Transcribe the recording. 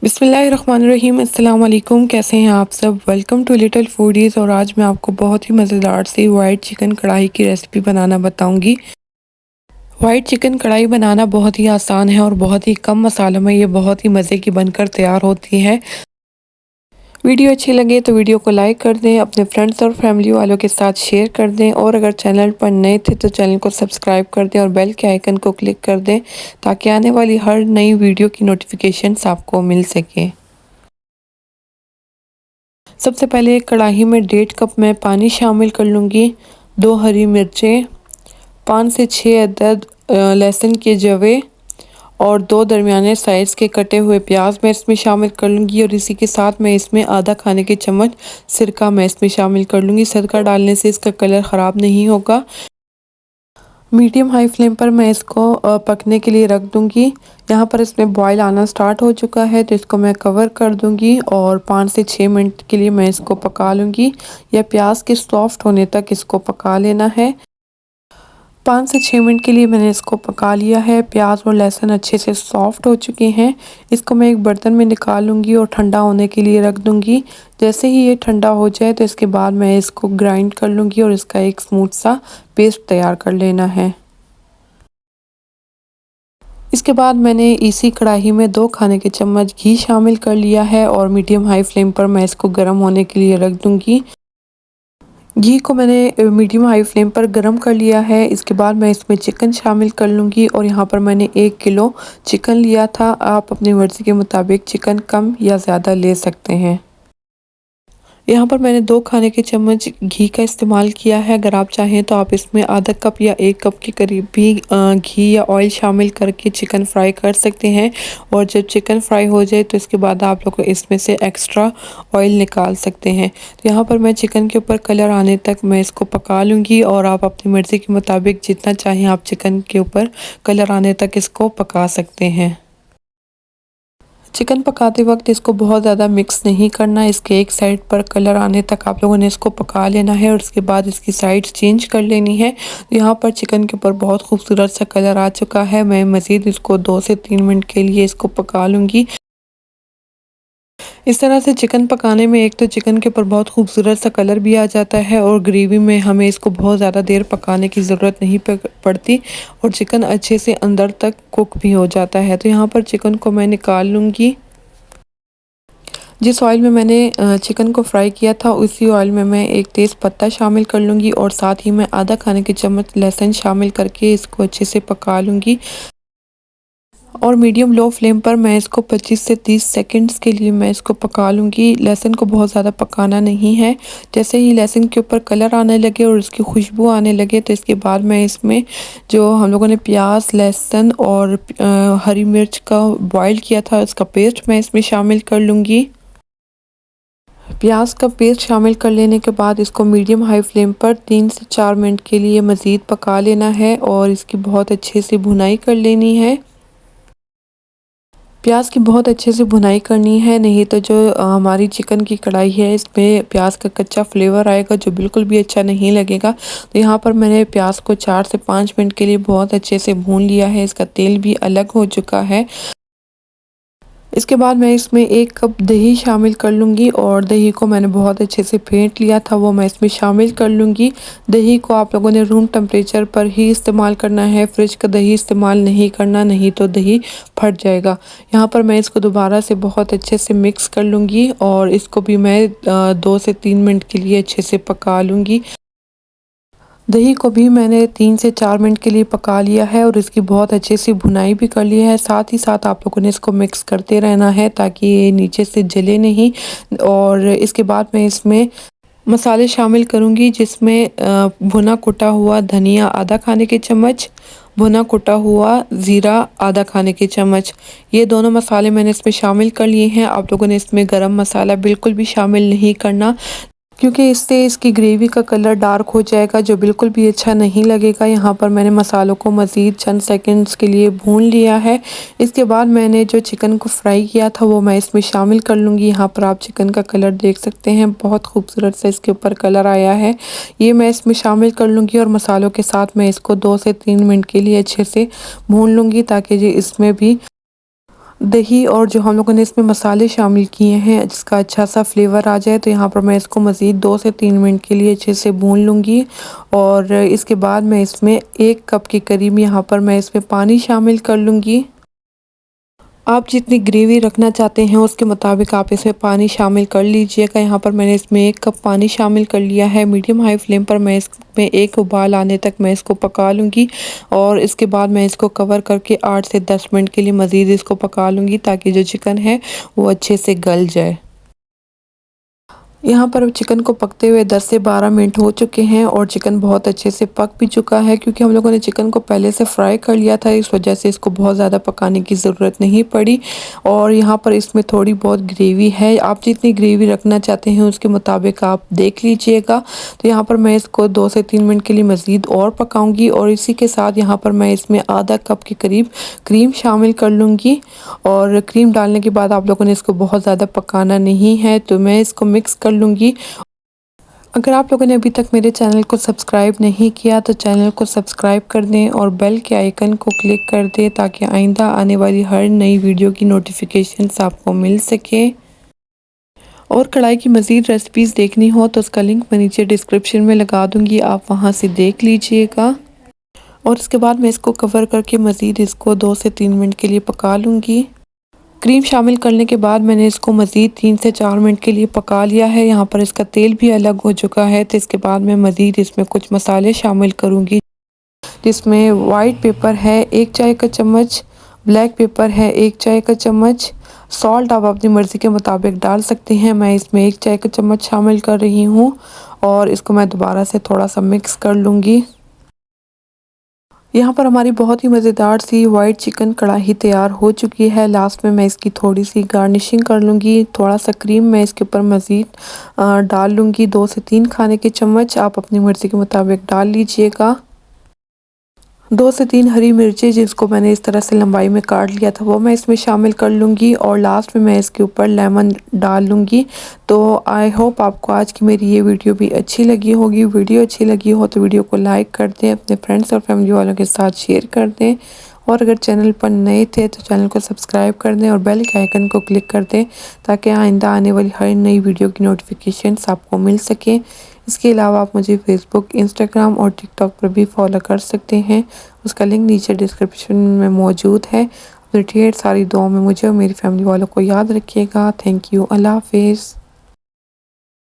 बिस्मिल्लाहिर्रहमानिर्रहीम अस्सलाम वालेकुम। कैसे हैं आप सब? Welcome to little foodies. और आज मैं आपको बहुत ही मज़ेदार सी वाइट चिकन कढ़ाई की रेसिपी बनाना बताऊंगी। वाइट चिकन कढ़ाई बनाना बहुत ही आसान है और बहुत ही कम मसालों में ये बहुत ही मज़े की बनकर तैयार होती है। वीडियो अच्छी लगे तो वीडियो को लाइक कर दें, अपने फ्रेंड्स और फैमिली वालों के साथ शेयर कर दें और अगर चैनल पर नए थे तो चैनल को सब्सक्राइब कर दें और बेल के आइकन को क्लिक कर दें ताकि आने वाली हर नई वीडियो की नोटिफिकेशंस आपको मिल सके। सबसे पहले एक कढ़ाई में 1.5 कप मैं पानी शामिल कर लूँगी। 2 हरी मिर्चें, 5 से 6 अदद लहसुन के जवे और 2 दरमियाने साइज़ के कटे हुए प्याज मैं इसमें शामिल कर लूँगी और इसी के साथ मैं इसमें आधा खाने के चम्मच सिरका मैं इसमें शामिल कर लूँगी। सिरका डालने से इसका कलर ख़राब नहीं होगा। मीडियम हाई फ्लेम पर मैं इसको पकने के लिए रख दूंगी। यहाँ पर इसमें बॉईल आना स्टार्ट हो चुका है तो इसको मैं कवर कर दूंगी और 5 से 6 मिनट के लिए मैं इसको पका लूँगी या प्याज के सॉफ्ट होने तक इसको पका लेना है। 5 से 6 मिनट के लिए मैंने इसको पका लिया है। प्याज और लहसुन अच्छे से सॉफ्ट हो चुके हैं। इसको मैं एक बर्तन में निकाल लूँगी और ठंडा होने के लिए रख दूँगी। जैसे ही ये ठंडा हो जाए तो इसके बाद मैं इसको ग्राइंड कर लूँगी और इसका एक स्मूथ सा पेस्ट तैयार कर लेना है। इसके बाद मैंने इसी कढ़ाई में 2 खाने के चम्मच घी शामिल कर लिया है और मीडियम हाई फ्लेम पर मैं इसको गर्म होने के लिए रख दूँगी। घी को मैंने मीडियम हाई फ्लेम पर गर्म कर लिया है। इसके बाद मैं इसमें चिकन शामिल कर लूँगी और यहाँ पर मैंने 1 किलो चिकन लिया था। आप अपनी मर्ज़ी के मुताबिक चिकन कम या ज़्यादा ले सकते हैं। यहाँ पर मैंने 2 खाने के चम्मच घी का इस्तेमाल किया है। अगर आप चाहें तो आप इसमें आधा कप या 1 कप के करीब भी घी या ऑयल शामिल करके चिकन फ्राई कर सकते हैं और जब चिकन फ्राई हो जाए तो इसके बाद आप लोग इसमें से एक्स्ट्रा ऑयल निकाल सकते हैं। तो यहाँ पर मैं चिकन के ऊपर कलर आने तक मैं इसको पका लूँगी और आप अपनी मर्ज़ी के मुताबिक जितना चाहें आप चिकन के ऊपर कलर आने तक इसको पका सकते हैं। चिकन पकाते वक्त इसको बहुत ज़्यादा मिक्स नहीं करना। इसके एक साइड पर कलर आने तक आप लोगों ने इसको पका लेना है और उसके बाद इसकी साइड्स चेंज कर लेनी है। यहाँ पर चिकन के ऊपर बहुत खूबसूरत सा कलर आ चुका है। मैं मज़ीद इसको 2 से 3 मिनट के लिए इसको पका लूँगी। इस तरह से चिकन पकाने में एक तो चिकन के ऊपर बहुत खूबसूरत सा कलर भी आ जाता है और ग्रेवी में हमें इसको बहुत ज़्यादा देर पकाने की ज़रूरत नहीं पड़ती और चिकन अच्छे से अंदर तक कुक भी हो जाता है। तो यहाँ पर चिकन को मैं निकाल लूँगी। जिस ऑयल में मैंने चिकन को फ्राई किया था उसी ऑयल में मैं एक तेज़ पत्ता शामिल कर लूँगी और साथ ही मैं आधा खाने के चम्मच लहसुन शामिल करके इसको अच्छे से पका लूँगी और मीडियम लो फ्लेम पर मैं इसको 25 से 30 सेकंड्स के लिए मैं इसको पका लूँगी। लहसुन को बहुत ज़्यादा पकाना नहीं है। जैसे ही लहसुन के ऊपर कलर आने लगे और उसकी खुशबू आने लगे तो इसके बाद मैं इसमें जो हम लोगों ने प्याज, लहसुन और हरी मिर्च का बॉयल किया था उसका पेस्ट मैं इसमें शामिल कर लूँगी। प्याज का पेस्ट शामिल कर लेने के बाद इसको मीडियम हाई फ्लेम पर 3 से 4 मिनट के लिए मज़ीद पका लेना है और इसकी बहुत अच्छे से भुनाई कर लेनी है। प्याज की बहुत अच्छे से भुनाई करनी है, नहीं तो जो हमारी चिकन की कढ़ाई है इसमें प्याज का कच्चा फ्लेवर आएगा जो बिल्कुल भी अच्छा नहीं लगेगा। तो यहाँ पर मैंने प्याज को 4 से 5 मिनट के लिए बहुत अच्छे से भून लिया है। इसका तेल भी अलग हो चुका है। इसके बाद मैं इसमें 1 कप दही शामिल कर लूँगी और दही को मैंने बहुत अच्छे से फेंट लिया था वो मैं इसमें शामिल कर लूँगी। दही को आप लोगों ने रूम टेम्परेचर पर ही इस्तेमाल करना है, फ्रिज का दही इस्तेमाल नहीं करना, नहीं तो दही फट जाएगा। यहाँ पर मैं इसको दोबारा से बहुत अच्छे से मिक्स कर लूँगी और इसको भी मैं 2 से 3 मिनट के लिए अच्छे से पका लूँगी। दही को भी मैंने 3 से 4 मिनट के लिए पका लिया है और इसकी बहुत अच्छे से भुनाई भी कर ली है। साथ ही साथ आप लोगों ने इसको मिक्स करते रहना है ताकि ये नीचे से जले नहीं। और इसके बाद मैं इसमें मसाले शामिल करूँगी जिसमें भुना कुटा हुआ धनिया आधा खाने के चम्मच, भुना कुटा हुआ ज़ीरा आधा खाने के चम्मच, ये दोनों मसाले मैंने इसमें शामिल कर लिए हैं। आप लोगों ने इसमें गरम मसाला बिल्कुल भी शामिल नहीं करना क्योंकि इससे इसकी ग्रेवी का कलर डार्क हो जाएगा जो बिल्कुल भी अच्छा नहीं लगेगा। यहाँ पर मैंने मसालों को मज़ीद चंद सेकंड्स के लिए भून लिया है। इसके बाद मैंने जो चिकन को फ्राई किया था वो मैं इसमें शामिल कर लूँगी। यहाँ पर आप चिकन का कलर देख सकते हैं, बहुत खूबसूरत से इसके ऊपर कलर आया है। ये मैं इसमें शामिल कर लूँगी और मसालों के साथ मैं इसको 2 से 3 मिनट के लिए अच्छे से भून लूँगी ताकि ये इसमें भी दही और जो हम लोगों ने इसमें मसाले शामिल किए हैं जिसका अच्छा सा फ्लेवर आ जाए, तो यहाँ पर मैं इसको मज़ीद 2 से 3 मिनट के लिए अच्छे से भून लूँगी। और इसके बाद मैं इसमें 1 कप के करीब यहाँ पर मैं इसमें पानी शामिल कर लूँगी। आप जितनी ग्रेवी रखना चाहते हैं उसके मुताबिक आप इसमें पानी शामिल कर लीजिएगा। यहाँ पर मैंने इसमें 1 कप पानी शामिल कर लिया है। मीडियम हाई फ्लेम पर मैं इसमें 1 उबाल आने तक मैं इसको पका लूँगी और इसके बाद मैं इसको कवर करके 8 से 10 मिनट के लिए मज़ीद इसको पका लूँगी ताकि जो चिकन है वो अच्छे से गल जाए। यहाँ पर चिकन को पकते हुए 10 से 12 मिनट हो चुके हैं और चिकन बहुत अच्छे से पक भी चुका है, क्योंकि हम लोगों ने चिकन को पहले से फ्राई कर लिया था, इस वजह से इसको बहुत ज़्यादा पकाने की ज़रूरत नहीं पड़ी। और यहाँ पर इसमें थोड़ी बहुत ग्रेवी है, आप जितनी ग्रेवी रखना चाहते हैं उसके मुताबिक आप देख लीजिएगा। तो यहाँ पर मैं इसको 2 से 3 मिनट के लिए मज़ीद और पकाऊँगी और इसी के साथ यहाँ पर मैं इसमें आधा कप के करीब क्रीम शामिल कर लूँगी। और क्रीम डालने के बाद आप लोगों ने इसको बहुत ज़्यादा पकाना नहीं है, तो मैं इसको मिक्स कर लूँगी। अगर आप लोगों ने अभी तक मेरे चैनल को सब्सक्राइब नहीं किया तो चैनल को सब्सक्राइब कर दें और बेल के आइकन को क्लिक कर दें ताकि आइंदा आने वाली हर नई वीडियो की नोटिफिकेशंस आपको मिल सके। और कढ़ाई की मज़ीद रेसिपीज़ देखनी हो तो उसका लिंक मैं नीचे डिस्क्रिप्शन में लगा दूँगी, आप वहाँ से देख लीजिएगा। और इसके बाद मैं इसको कवर करके मज़ीद इसको 2 से 3 मिनट के लिए पका लूँगी। क्रीम शामिल करने के बाद मैंने इसको मज़ीद 3 से 4 मिनट के लिए पका लिया है। यहाँ पर इसका तेल भी अलग हो चुका है, तो इसके बाद मैं मज़ीद इसमें कुछ मसाले शामिल करूँगी, जिसमें वाइट पेपर है 1 चाय का चम्मच, ब्लैक पेपर है 1 चाय का चम्मच, सॉल्ट आप अपनी मर्ज़ी के मुताबिक डाल सकते हैं। मैं इसमें 1 चाय का चम्मच शामिल कर रही हूँ और इसको मैं दोबारा से थोड़ा सा मिक्स कर लूँगी। यहाँ पर हमारी बहुत ही मज़ेदार सी वाइट चिकन कढ़ाई तैयार हो चुकी है। लास्ट में मैं इसकी थोड़ी सी गार्निशिंग कर लूँगी, थोड़ा सा क्रीम मैं इसके ऊपर मज़ीद डाल लूँगी। 2 से 3 खाने के चम्मच आप अपनी मर्ज़ी के मुताबिक डाल लीजिएगा। 2 से 3 हरी मिर्चें जिसको मैंने इस तरह से लंबाई में काट लिया था वो मैं इसमें शामिल कर लूँगी और लास्ट में मैं इसके ऊपर लेमन डाल लूँगी। तो आई होप आपको आज की मेरी ये वीडियो भी अच्छी लगी होगी। वीडियो अच्छी लगी हो तो वीडियो को लाइक कर दें, अपने फ्रेंड्स और फैमिली वालों के साथ शेयर कर दें और अगर चैनल पर नए थे तो चैनल को सब्सक्राइब कर दें और बेल के आइकन को क्लिक कर दें ताकि आइंदा आने वाली हर नई वीडियो की नोटिफिकेशंस आपको मिल सकें। इसके अलावा आप मुझे फेसबुक, इंस्टाग्राम और टिकटॉक पर भी फॉलो कर सकते हैं, उसका लिंक नीचे डिस्क्रिप्शन में मौजूद है। अपनी ढेर सारी दुआओं में मुझे और मेरी फैमिली वालों को याद रखिएगा। Thank you. अल्लाह हाफिज़।